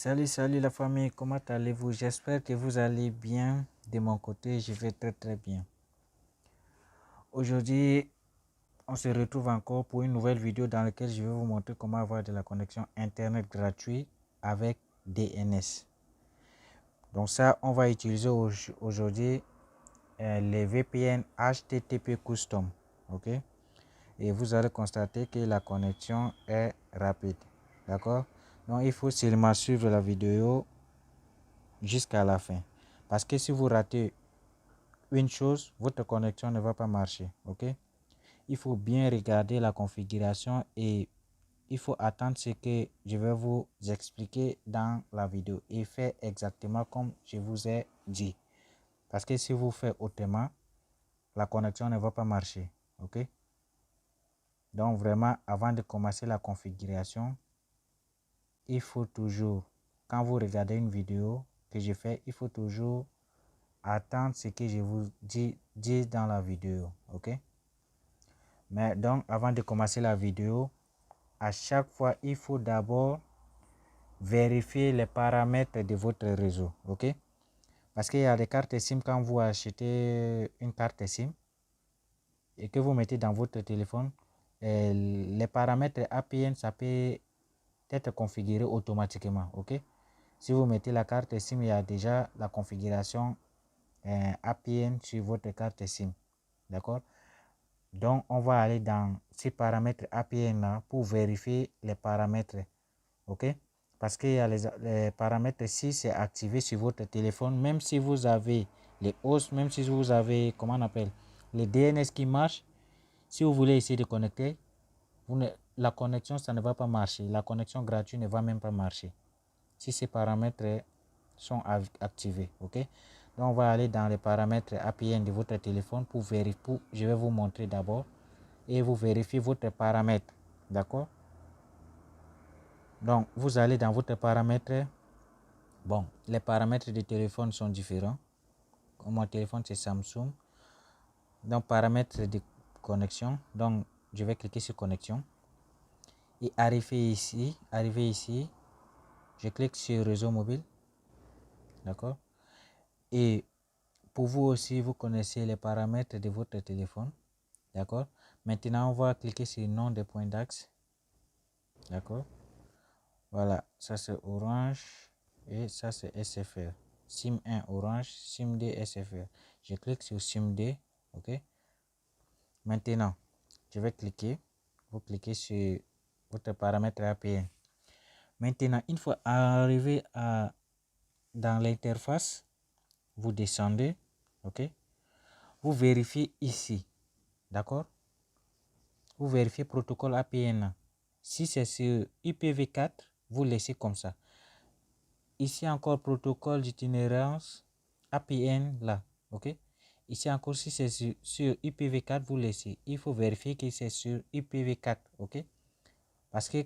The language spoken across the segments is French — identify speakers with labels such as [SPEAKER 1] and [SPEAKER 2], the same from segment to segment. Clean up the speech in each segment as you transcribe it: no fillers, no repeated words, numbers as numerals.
[SPEAKER 1] Salut la famille, comment allez-vous? J'espère que vous allez bien. De mon côté, je vais très bien. Aujourd'hui, on se retrouve encore pour une nouvelle vidéo dans laquelle je vais vous montrer comment avoir de la connexion internet gratuite avec DNS. Donc ça, on va utiliser aujourd'hui les VPN HTTP Custom. Ok? Et vous allez constater que la connexion est rapide. D'accord? Donc il faut seulement suivre la vidéo jusqu'à la fin. Parce que si vous ratez une chose, votre connexion ne va pas marcher. Ok? Il faut bien regarder la configuration et il faut attendre ce que je vais vous expliquer dans la vidéo et faire exactement comme je vous ai dit. Parce que si vous faites autrement, la connexion ne va pas marcher. Ok? Donc vraiment, avant de commencer la configuration, il faut toujours, quand vous regardez une vidéo que je fais, il faut toujours attendre ce que je vous dis dans la vidéo. Ok? Mais donc, avant de commencer la vidéo, à chaque fois, il faut d'abord vérifier les paramètres de votre réseau. Ok? Parce qu'il y a des cartes SIM, quand vous achetez une carte SIM et que vous mettez dans votre téléphone, les paramètres APN, ça peut être configuré automatiquement. Ok? Si vous mettez la carte SIM, il y a déjà la configuration APN sur votre carte SIM. D'accord? Donc, on va aller dans ces paramètres APN là pour vérifier les paramètres. OK? Parce qu'il y a les paramètres, si c'est activé sur votre téléphone, même si vous avez les hosts, même si vous avez, comment on appelle, les DNS qui marchent, si vous voulez essayer de connecter, la connexion, ça ne va pas marcher. La connexion gratuite ne va même pas marcher si ces paramètres sont activés. OK? Donc, on va aller dans les paramètres APN de votre téléphone pour vérifier. Je vais vous montrer d'abord et vous vérifiez votre paramètre. D'accord? Donc, vous allez dans votre paramètre. Bon, les paramètres du téléphone sont différents. Mon téléphone, c'est Samsung. Donc, paramètres de connexion. Donc, je vais cliquer sur connexion. Et arriver ici, je clique sur réseau mobile. D'accord? Et pour vous aussi, vous connaissez les paramètres de votre téléphone. D'accord? Maintenant, on va cliquer sur nom des points d'axe. D'accord? Voilà, ça c'est Orange et ça c'est SFR. SIM 1 Orange, SIM 2 SFR. Je clique sur SIM 2. OK? Maintenant, je vais cliquer. Vous cliquez sur votre paramètre APN. Maintenant, une fois arrivé dans l'interface, vous descendez. OK? Vous vérifiez ici. D'accord? Vous vérifiez protocole APN. Si c'est sur IPv4, vous laissez comme ça. Ici encore protocole d'itinérance APN là. OK? Ici encore, si c'est sur IPv4, vous laissez. Il faut vérifier que c'est sur IPv4. OK? Parce que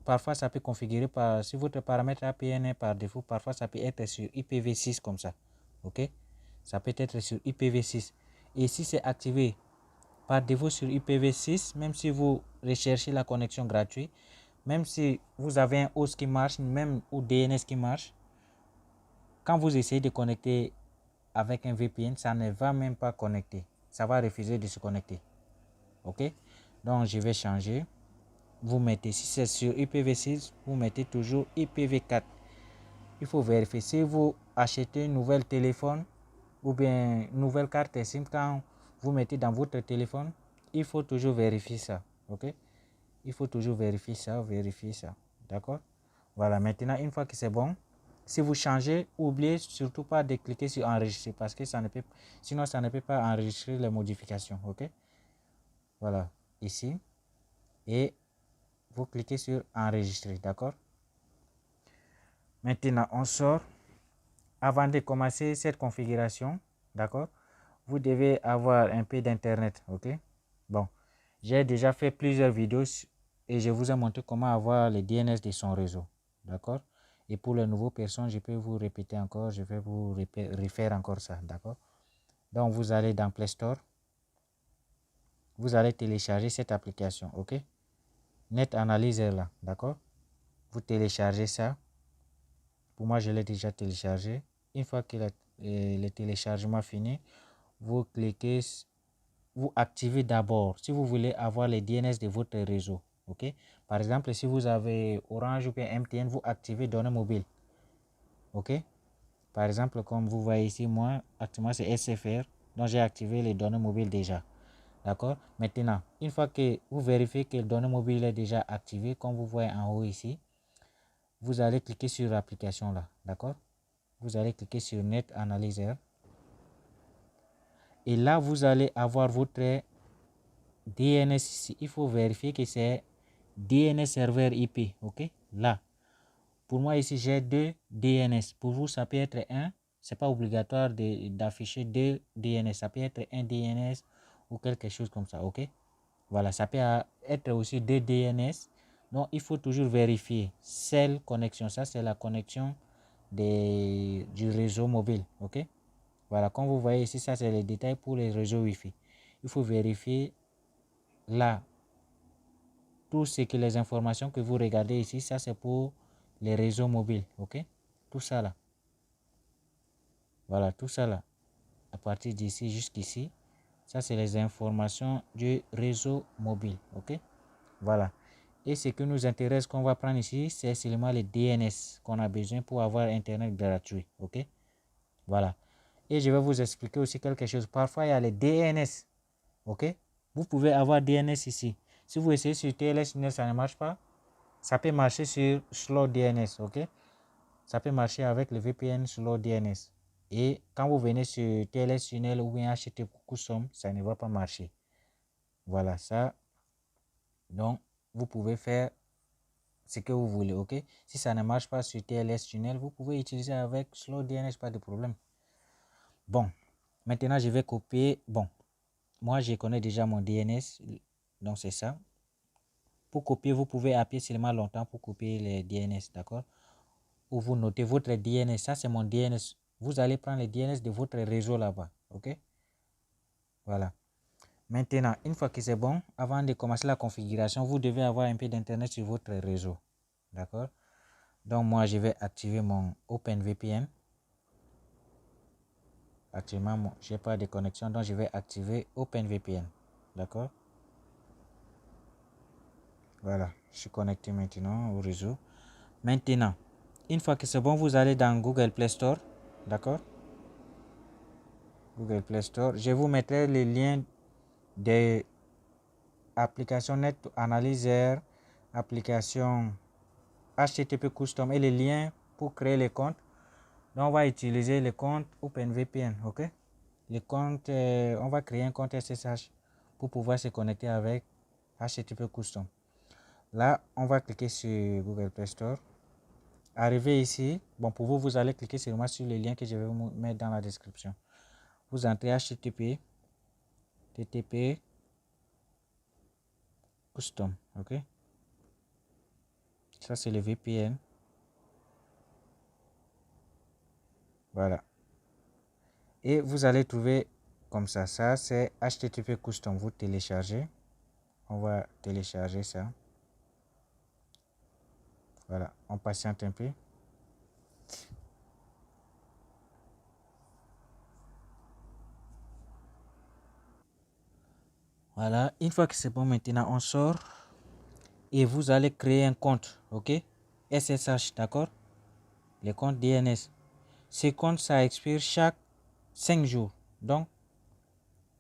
[SPEAKER 1] parfois ça peut configurer si votre paramètre APN est par défaut, parfois ça peut être sur IPv6 comme ça. OK? Ça peut être sur IPv6. Et si c'est activé par défaut sur IPv6, même si vous recherchez la connexion gratuite, même si vous avez un host qui marche, même ou DNS qui marche, quand vous essayez de connecter avec un VPN, ça ne va même pas connecter. Ça va refuser de se connecter. OK? Donc, je vais changer. Vous mettez, si c'est sur IPv6, vous mettez toujours IPv4. Il faut vérifier. Si vous achetez un nouvel téléphone ou bien une nouvelle carte SIM, quand vous mettez dans votre téléphone, il faut toujours vérifier ça. OK? Il faut toujours vérifier ça. D'accord? Voilà, maintenant, une fois que c'est bon, si vous changez, oubliez surtout pas de cliquer sur enregistrer parce que sinon ça ne peut pas enregistrer les modifications. OK? Voilà, ici. Et vous cliquez sur enregistrer. D'accord? Maintenant, on sort. Avant de commencer cette configuration, d'accord, vous devez avoir un peu d'internet. OK? Bon, j'ai déjà fait plusieurs vidéos et je vous ai montré comment avoir les DNS de son réseau. D'accord? Et pour les nouveaux personnes, je peux vous répéter encore, je vais vous refaire encore ça. D'accord? Donc, vous allez dans Play Store. Vous allez télécharger cette application. OK? Net Analyzer là. D'accord? Vous téléchargez ça. Pour moi, je l'ai déjà téléchargé. Une fois que le téléchargement fini, vous cliquez, vous activez d'abord si vous voulez avoir les DNS de votre réseau. Ok. Par exemple, si vous avez Orange ou bien MTN, vous activez données mobiles. Ok. Par exemple, comme vous voyez ici, moi, actuellement, c'est SFR. Donc, j'ai activé les données mobiles déjà. D'accord. Maintenant, une fois que vous vérifiez que le données mobile est déjà activé, comme vous voyez en haut ici, vous allez cliquer sur l'application là. D'accord. Vous allez cliquer sur Net Analyzer. Et là, vous allez avoir votre DNS ici. Il faut vérifier que c'est DNS serveur IP. Ok. Là. Pour moi, ici, j'ai 2 DNS. Pour vous, ça peut être un. C'est pas obligatoire d'afficher 2 DNS. Ça peut être un DNS ou quelque chose comme ça. Ok. Voilà. Ça peut être aussi 2 DNS. Donc, il faut toujours vérifier. Celle connexion. Ça, c'est la connexion du réseau mobile. Ok. Voilà. Comme vous voyez ici, ça, c'est les détails pour les réseaux Wi-Fi. Il faut vérifier là. Tout ce que les informations que vous regardez ici, ça, c'est pour les réseaux mobiles. Ok. Tout ça là. Voilà, tout ça là. À partir d'ici jusqu'ici, ça c'est les informations du réseau mobile. Ok. Voilà. Et ce qui nous intéresse qu'on va prendre ici, c'est seulement les DNS qu'on a besoin pour avoir Internet gratuit. Ok. Voilà. Et je vais vous expliquer aussi quelque chose. Parfois, il y a les DNS. Ok. Vous pouvez avoir DNS ici. Si vous essayez sur TLS, ça ne marche pas. Ça peut marcher sur Slow DNS. Ok. Ça peut marcher avec le VPN Slow DNS. Et quand vous venez sur TLS Tunnel ou bien HTTP Custom, ça ne va pas marcher. Voilà ça. Donc, vous pouvez faire ce que vous voulez, ok? Si ça ne marche pas sur TLS Tunnel, vous pouvez utiliser avec Slow DNS, pas de problème. Bon, maintenant je vais copier. Bon, moi je connais déjà mon DNS, donc c'est ça. Pour copier, vous pouvez appuyer seulement longtemps pour copier les DNS, d'accord? Ou vous notez votre DNS, ça c'est mon DNS. Vous allez prendre les DNS de votre réseau là-bas, ok? Voilà. Maintenant, une fois que c'est bon, avant de commencer la configuration, vous devez avoir un peu d'internet sur votre réseau, d'accord? Donc moi, je vais activer mon OpenVPN. Actuellement, je n'ai pas de connexion, donc je vais activer OpenVPN, d'accord? Voilà, je suis connecté maintenant au réseau. Maintenant, une fois que c'est bon, vous allez dans Google Play Store, d'accord? Google Play Store. Je vous mettrai les liens des applications Net Analyzer, application HTTP Custom et les liens pour créer les comptes. Donc, on va utiliser le compte OpenVPN, ok? Le compte, on va créer un compte SSH pour pouvoir se connecter avec HTTP Custom. Là, on va cliquer sur Google Play Store. Arrivé ici, bon, pour vous, vous allez cliquer seulement sur les liens que je vais vous mettre dans la description. Vous entrez HTTP, TTP, Custom, ok? Ça, c'est le VPN. Voilà. Et vous allez trouver comme ça. Ça, c'est HTTP Custom. Vous téléchargez. On va télécharger ça. Voilà. On patiente un peu. Voilà. Une fois que c'est bon, maintenant, on sort. Et vous allez créer un compte. OK? SSH. D'accord? Le compte DNS. Ce compte, ça expire chaque 5 jours. Donc,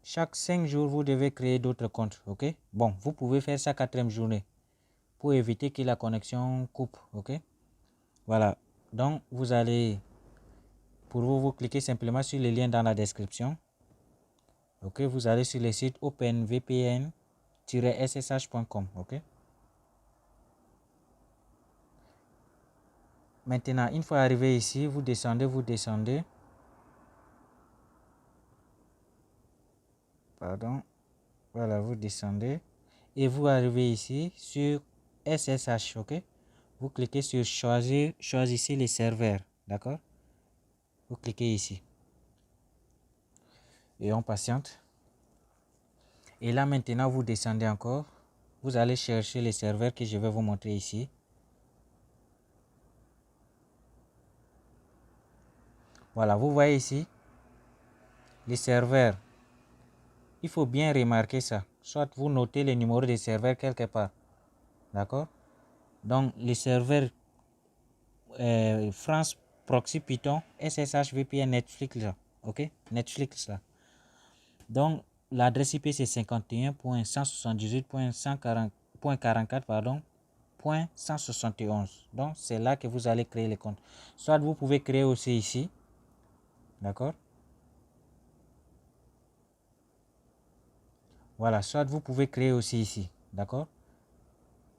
[SPEAKER 1] chaque 5 jours, vous devez créer d'autres comptes. OK? Bon, vous pouvez faire ça 4e journée pour éviter que la connexion coupe. OK? Voilà. Donc, vous allez, pour vous, vous cliquez simplement sur le lien dans la description. OK? Vous allez sur le site openvpn-ssh.com. OK? Maintenant, une fois arrivé ici, vous descendez, vous descendez. Pardon. Voilà, vous descendez. Et vous arrivez ici sur SSH, ok? Vous cliquez sur choisir, choisissez les serveurs, d'accord? Vous cliquez ici. Et on patiente. Et là maintenant, vous descendez encore. Vous allez chercher les serveurs que je vais vous montrer ici. Voilà, vous voyez ici, les serveurs. Il faut bien remarquer ça. Soit vous notez le numéro des serveurs quelque part. D'accord? Donc, les serveurs France Proxy Python, SSH VPN Netflix là. Ok? Netflix là. Donc, l'adresse IP c'est 51.178.140.44 pardon. .171. Donc, c'est là que vous allez créer les comptes. Soit vous pouvez créer aussi ici. D'accord? Voilà, soit vous pouvez créer aussi ici. D'accord?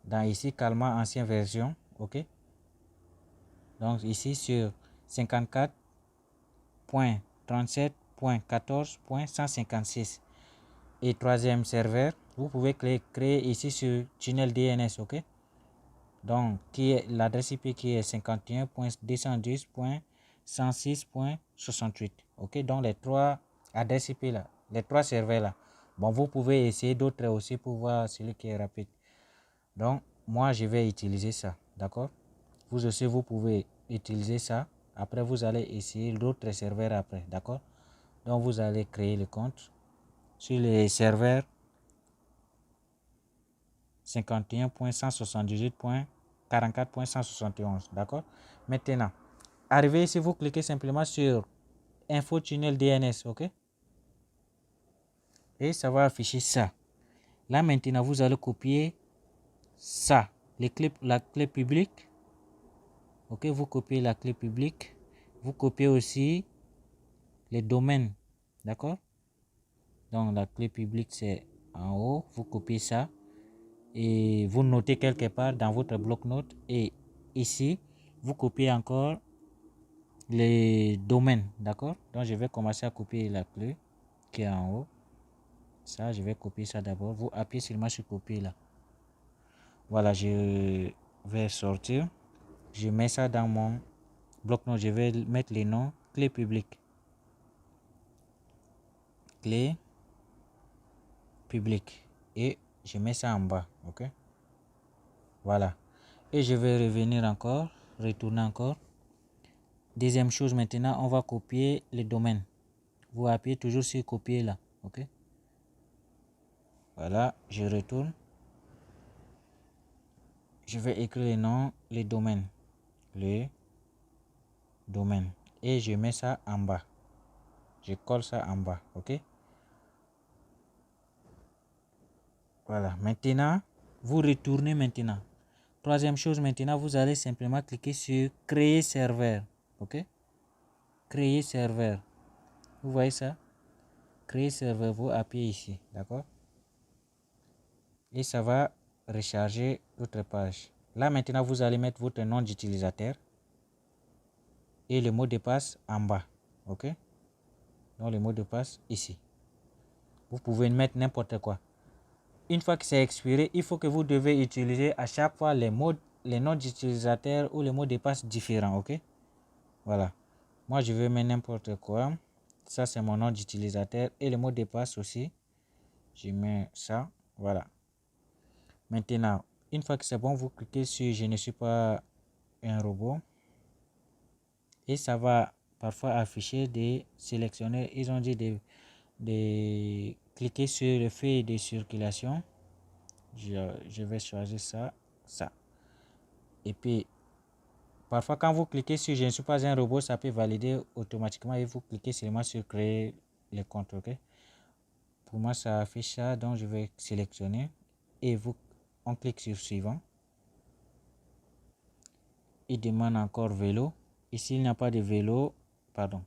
[SPEAKER 1] Dans ici, Calma ancienne version. Ok? Donc, ici sur 54.37.14.156. Et troisième serveur, vous pouvez créer ici sur tunnel DNS. Ok? Donc, qui est l'adresse IP qui est 51.210.106.68. Ok, donc les trois adresses IP là, les trois serveurs là. Bon, vous pouvez essayer d'autres aussi pour voir celui qui est rapide. Donc, moi, je vais utiliser ça. D'accord? Vous aussi, vous pouvez utiliser ça. Après, vous allez essayer d'autres serveurs après. D'accord? Donc, vous allez créer le compte sur les serveurs 51.178.44.171. D'accord? Maintenant, arrivé ici, vous cliquez simplement sur Info Tunnel DNS. OK? Et ça va afficher ça. Là, maintenant, vous allez copier ça. La clé publique. OK? Vous copiez la clé publique. Vous copiez aussi les domaines. D'accord? Donc, la clé publique, c'est en haut. Vous copiez ça. Et vous notez quelque part dans votre bloc-notes. Et ici, vous copiez encore les domaines. D'accord? Donc, je vais commencer à copier la clé qui est en haut. Ça, je vais copier ça d'abord. Vous appuyez seulement sur copier là. Voilà, je vais sortir. Je mets ça dans mon bloc-notes. Je vais mettre les noms. Clé publique. Clé publique. Et je mets ça en bas. OK? Voilà. Et je vais revenir encore. Retourner encore. Deuxième chose, maintenant, on va copier les domaines. Vous appuyez toujours sur copier là. OK? Voilà, je retourne. Je vais écrire les noms, les domaines. Les domaines. Et je mets ça en bas. Je colle ça en bas. OK? Voilà. Maintenant, vous retournez maintenant. Troisième chose, maintenant, vous allez simplement cliquer sur créer serveur. OK? Créer serveur. Vous voyez ça? Créer serveur. Vous appuyez ici. D'accord? Et ça va recharger votre page. Là, maintenant, vous allez mettre votre nom d'utilisateur et le mot de passe en bas. OK? Donc, le mot de passe ici. Vous pouvez mettre n'importe quoi. Une fois que c'est expiré, il faut que vous devez utiliser à chaque fois les noms d'utilisateurs ou les mots de passe différents. OK? Voilà. Moi, je vais mettre n'importe quoi. Ça, c'est mon nom d'utilisateur et le mot de passe aussi. Je mets ça. Voilà. Maintenant, une fois que c'est bon, vous cliquez sur je ne suis pas un robot. Et ça va parfois afficher des sélectionneurs. Ils ont dit de cliquer sur le feuille de circulation. Je vais choisir ça, ça. Et puis, parfois quand vous cliquez sur je ne suis pas un robot, ça peut valider automatiquement et vous cliquez seulement sur créer le compte. OK? Pour moi, ça affiche ça, donc je vais sélectionner et on clique sur suivant. Il demande encore vélo. Et s'il n'y a pas de vélo, pardon.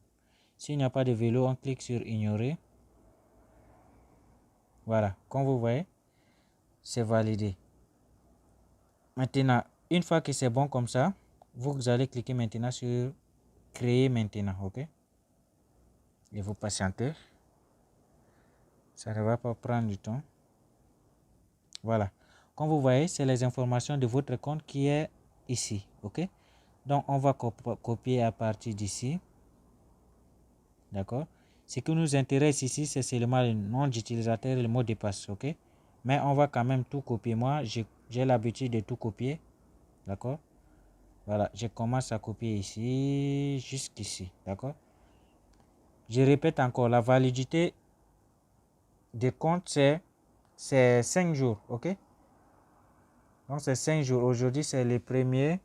[SPEAKER 1] S'il n'y a pas de vélo, on clique sur ignorer. Voilà, comme vous voyez, c'est validé. Maintenant, une fois que c'est bon comme ça, vous allez cliquer maintenant sur créer maintenant. OK? Et vous patientez. Ça ne va pas prendre du temps. Voilà. Comme vous voyez, c'est les informations de votre compte qui est ici. OK? Donc, on va copier à partir d'ici. D'accord? Ce qui nous intéresse ici, c'est seulement le nom d'utilisateur et le mot de passe. OK? Mais on va quand même tout copier. Moi, j'ai l'habitude de tout copier. D'accord? Voilà, je commence à copier ici, jusqu'ici. D'accord? Je répète encore, la validité des comptes, c'est 5 jours, ok? Donc, c'est 5 jours. Aujourd'hui, c'est le premier.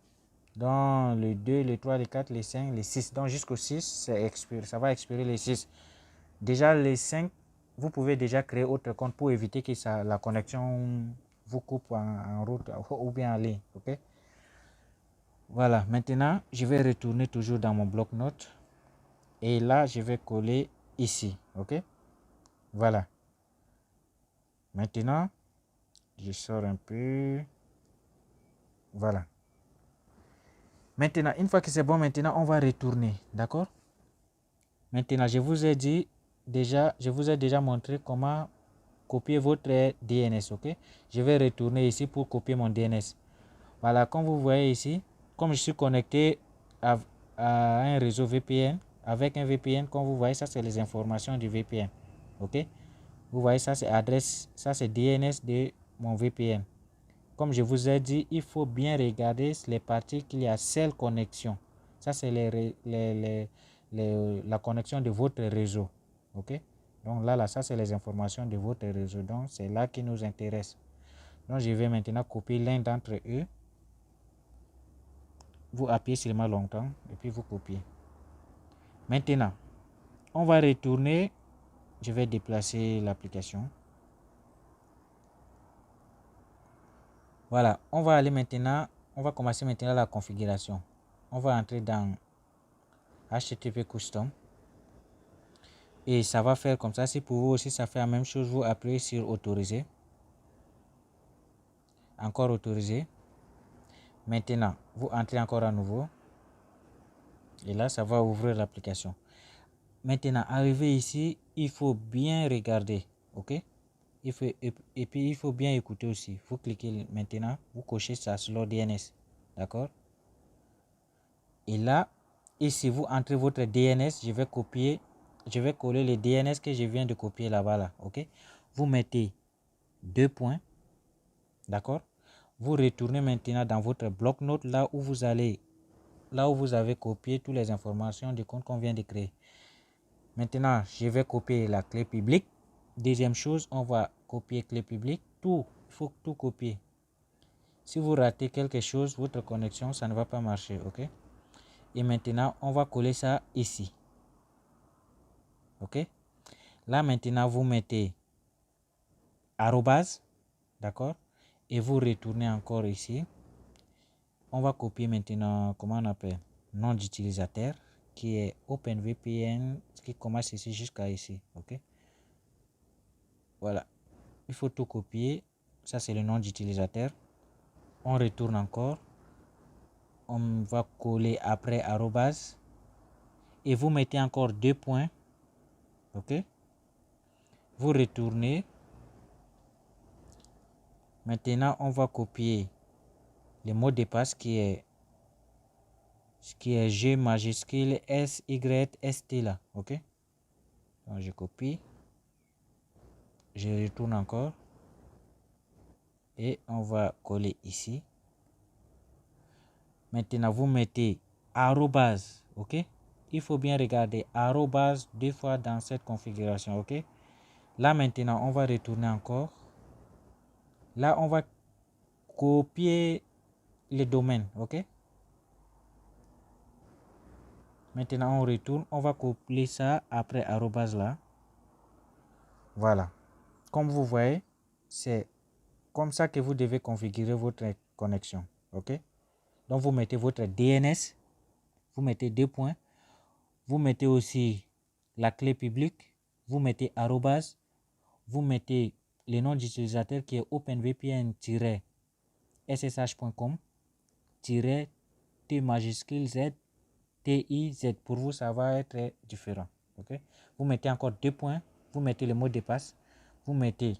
[SPEAKER 1] Dans le 2, le 3, le 4, le 5, le 6. Donc, jusqu'au 6, ça va expirer le 6. Déjà, les 5, vous pouvez déjà créer autre compte pour éviter que la connexion vous coupe en route ou bien en ligne, ok? Voilà, maintenant, je vais retourner toujours dans mon bloc-notes. Et là, je vais coller ici, ok? Voilà. Maintenant, je sors un peu. Voilà. Maintenant, une fois que c'est bon, maintenant, on va retourner, d'accord? Maintenant, je vous ai déjà montré comment copier votre DNS, ok? Je vais retourner ici pour copier mon DNS. Voilà, comme vous voyez ici, comme je suis connecté à un réseau VPN, avec un VPN, comme vous voyez, ça c'est les informations du VPN, ok? Vous voyez, ça c'est adresse, ça c'est DNS de mon VPN. Comme je vous ai dit, il faut bien regarder les parties qu'il y a seule connexion. Ça c'est la connexion de votre réseau, ok? Donc là, ça c'est les informations de votre réseau. Donc c'est là qui nous intéresse. Donc je vais maintenant copier l'un d'entre eux. Vous appuyez seulement longtemps et puis vous copiez. Maintenant, on va retourner. Je vais déplacer l'application. Voilà, on va aller maintenant. On va commencer maintenant la configuration. On va entrer dans HTTP Custom. Et ça va faire comme ça. Si pour vous aussi ça fait la même chose, vous appuyez sur autoriser. Encore autoriser. Maintenant, vous entrez encore à nouveau. Et là, ça va ouvrir l'application. Maintenant, arrivé ici, il faut bien regarder. OK? Et puis, il faut bien écouter aussi. Vous cliquez maintenant, vous cochez ça sur le DNS. D'accord? Et là, ici, vous entrez votre DNS. Je vais coller le DNS que je viens de copier là-bas. Là, OK? Vous mettez 2 points. D'accord? Vous retournez maintenant dans votre bloc-notes là où vous avez copié toutes les informations du compte qu'on vient de créer. Maintenant, je vais copier la clé publique. Deuxième chose, on va copier clé publique. Il faut tout copier. Si vous ratez quelque chose, votre connexion, ça ne va pas marcher, ok? Et maintenant, on va coller ça ici. Ok? Là, maintenant, vous mettez arrobase, d'accord? Et vous retournez encore ici. On va copier maintenant, comment on appelle? Nom d'utilisateur, qui est OpenVPN, qui commence ici jusqu'à ici, ok? Voilà. Il faut tout copier. Ça, c'est le nom d'utilisateur. On retourne encore. On va coller après arrobase. Et vous mettez encore 2 points. OK? Vous retournez. Maintenant, on va copier le mot de passe qui est G majuscule S, Y, S, T là. OK? Donc, je copie. Je retourne encore. Et on va coller ici. Maintenant, vous mettez arrobase, ok? Il faut bien regarder arrobase 2 fois dans cette configuration, ok? Là, maintenant, on va retourner encore. Là, on va copier le domaine, ok? Maintenant, on retourne. On va copier ça après arrobase là. Voilà. Comme vous voyez, c'est comme ça que vous devez configurer votre connexion, ok? Donc, vous mettez votre DNS. Vous mettez 2 points. Vous mettez aussi la clé publique. Vous mettez arrobase. Vous mettez le nom d'utilisateur qui est openvpn-ssh.com T majuscule Z TIZ. Pour vous, ça va être différent. Okay? Vous mettez encore 2 points. Vous mettez le mot de passe. Vous mettez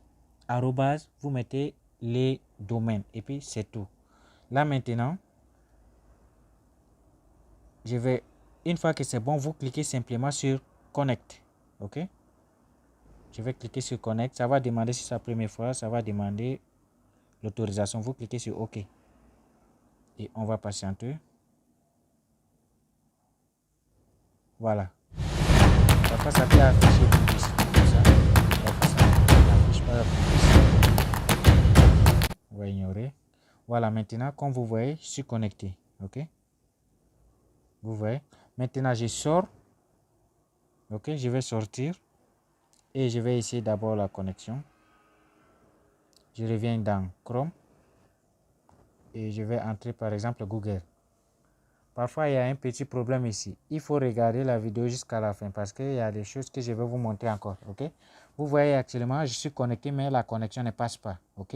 [SPEAKER 1] arrobase. Vous mettez les domaines. Et puis, c'est tout. Là, maintenant, une fois que c'est bon, vous cliquez simplement sur Connect. OK? Je vais cliquer sur Connect. Ça va demander, si c'est la première fois, ça va demander l'autorisation. Vous cliquez sur OK. Et on va patienter. Voilà. Ça parfois ça peut afficher publicité comme ça. Parfois ça n'affiche pas la publicité. On va ignorer. Voilà, maintenant, comme vous voyez, je suis connecté. Ok. Vous voyez. Maintenant, je sors. Ok, je vais sortir. Et je vais essayer d'abord la connexion. Je reviens dans Chrome. Et je vais entrer par exemple Google. Parfois, il y a un petit problème ici. Il faut regarder la vidéo jusqu'à la fin parce qu'il y a des choses que je vais vous montrer encore. Ok. Vous voyez actuellement, je suis connecté, mais la connexion ne passe pas. Ok.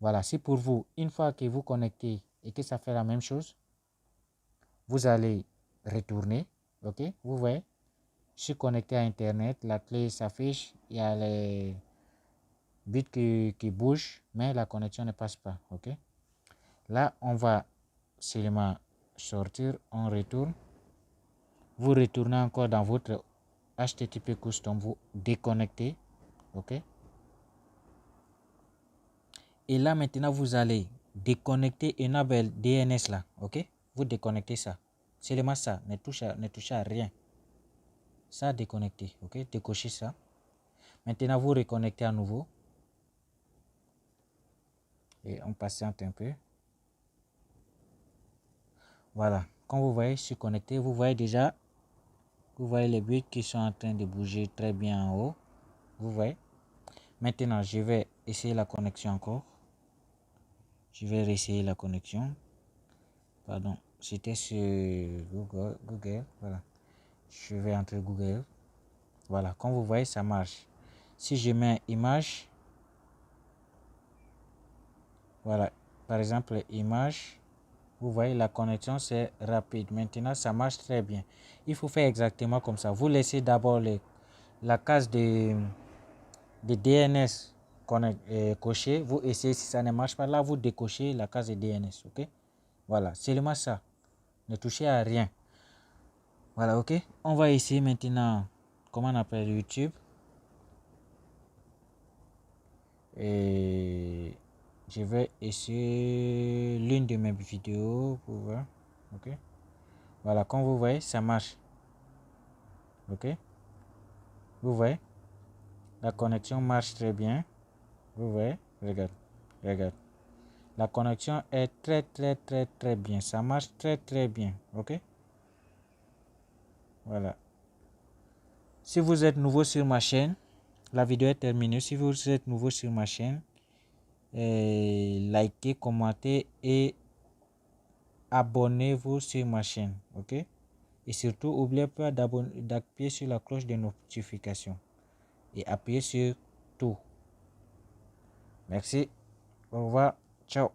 [SPEAKER 1] Voilà, si pour vous, une fois que vous connectez et que ça fait la même chose, vous allez retourner. Ok. Vous voyez, je suis connecté à Internet, la clé s'affiche, il y a les bits qui bougent, mais la connexion ne passe pas. Ok. Là, on va seulement sortir, on retourne. Vous retournez encore dans votre HTTP custom, vous déconnectez. Ok. Et là, maintenant, vous allez déconnecter Enable DNS là. Ok. Vous déconnectez ça. Seulement ça, ne touchez à rien. Ça, déconnecté. Ok. Décochez ça. Maintenant, vous reconnectez à nouveau. Et on patiente un peu. Voilà. Comme vous voyez, je suis connecté. Vous voyez déjà, vous voyez les bits qui sont en train de bouger très bien en haut. Vous voyez. Maintenant, je vais essayer la connexion encore. Je vais réessayer la connexion. Pardon, c'était sur Google. Voilà. Je vais entrer Google. Voilà, comme vous voyez, ça marche. Si je mets image, voilà, par exemple, image, vous voyez, la connexion, c'est rapide. Maintenant, ça marche très bien. Il faut faire exactement comme ça. Vous laissez d'abord la case de DNS cochée. Vous essayez, si ça ne marche pas, là, vous décochez la case de DNS. Ok? Voilà, seulement ça. Ne touchez à rien. Voilà, ok. On va essayer maintenant, comment on appelle YouTube. Et je vais essayer l'une de mes vidéos pour voir. Ok. Voilà, comme vous voyez, ça marche. Ok. Vous voyez, la connexion marche très bien. Vous voyez, regarde, regarde. La connexion est très bien. Ça marche très bien. Ok. Voilà. Si vous êtes nouveau sur ma chaîne, la vidéo est terminée. Si vous êtes nouveau sur ma chaîne, likez, commentez et abonnez-vous sur ma chaîne. Ok. Et surtout, n'oubliez pas d'appuyer sur la cloche de notification et appuyez sur tout. Merci. Au revoir. Ciao.